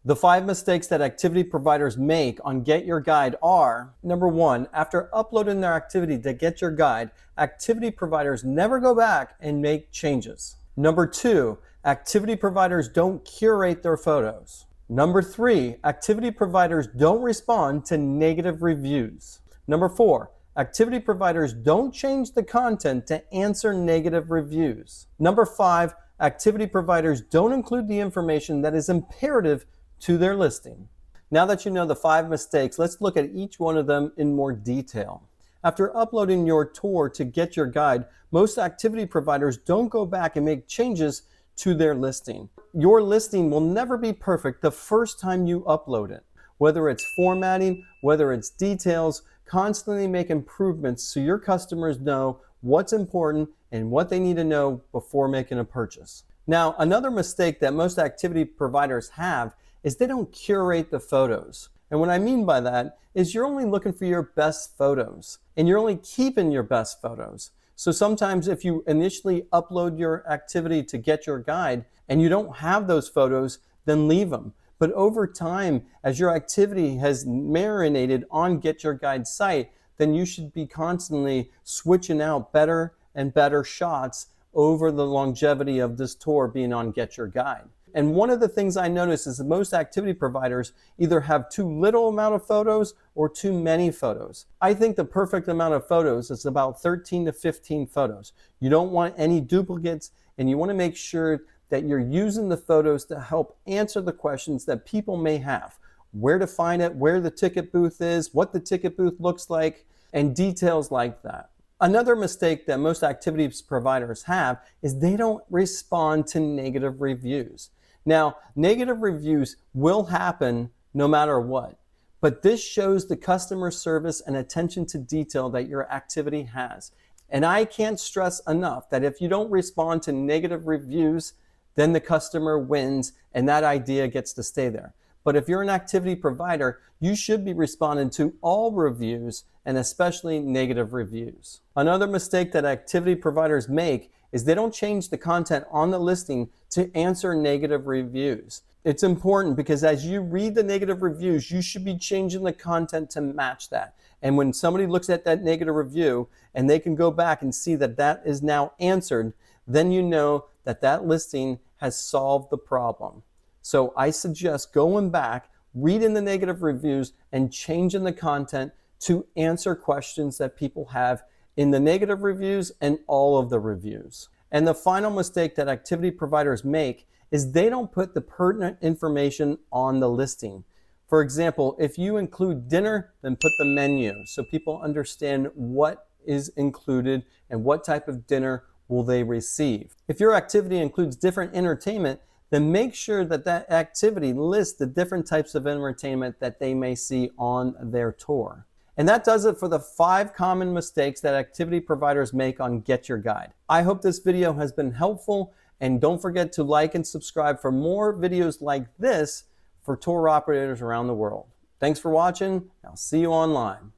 The 5 mistakes that activity providers make on Get Your Guide are: number 1, after uploading their activity to Get Your Guide, activity providers never go back and make changes. Number 2, activity providers don't curate their photos. Number 3, activity providers don't respond to negative reviews. Number 4, activity providers don't change the content to answer negative reviews. Number 5, activity providers don't include the information that is imperative to their listing. Now that you know the 5 mistakes, let's look at each one of them in more detail. After uploading your tour to Get Your Guide, most activity providers don't go back and make changes to their listing. Your listing will never be perfect the first time you upload it. Whether it's formatting, whether it's details, constantly make improvements so your customers know what's important and what they need to know before making a purchase. Now, another mistake that most activity providers have is they don't curate the photos. And what I mean by that is you're only looking for your best photos and you're only keeping your best photos. So sometimes if you initially upload your activity to Get Your Guide and you don't have those photos, then leave them. But over time, as your activity has marinated on Get Your Guide site, then you should be constantly switching out better and better shots over the longevity of this tour being on Get Your Guide. And one of the things I notice is that most activity providers either have too little amount of photos or too many photos. I think the perfect amount of photos is about 13 to 15 photos. You don't want any duplicates, and you want to make sure that you're using the photos to help answer the questions that people may have. Where to find it, where the ticket booth is, what the ticket booth looks like, and details like that. Another mistake that most activities providers have is they don't respond to negative reviews. Now, negative reviews will happen no matter what, but this shows the customer service and attention to detail that your activity has. And I can't stress enough that if you don't respond to negative reviews, then the customer wins and that idea gets to stay there. But if you're an activity provider, you should be responding to all reviews and especially negative reviews. Another mistake that activity providers make is they don't change the content on the listing to answer negative reviews. It's important because as you read the negative reviews, you should be changing the content to match that. And when somebody looks at that negative review and they can go back and see that that is now answered, then you know that that listing has solved the problem. So I suggest going back, reading the negative reviews, and changing the content to answer questions that people have in the negative reviews and all of the reviews. And the final mistake that activity providers make is they don't put the pertinent information on the listing. For example, if you include dinner, then put the menu so people understand what is included and what type of dinner will they receive. If your activity includes different entertainment, then make sure that that activity lists the different types of entertainment that they may see on their tour. And that does it for the 5 common mistakes that activity providers make on Get Your Guide. I hope this video has been helpful, and don't forget to like and subscribe for more videos like this for tour operators around the world. Thanks for watching. I'll see you online.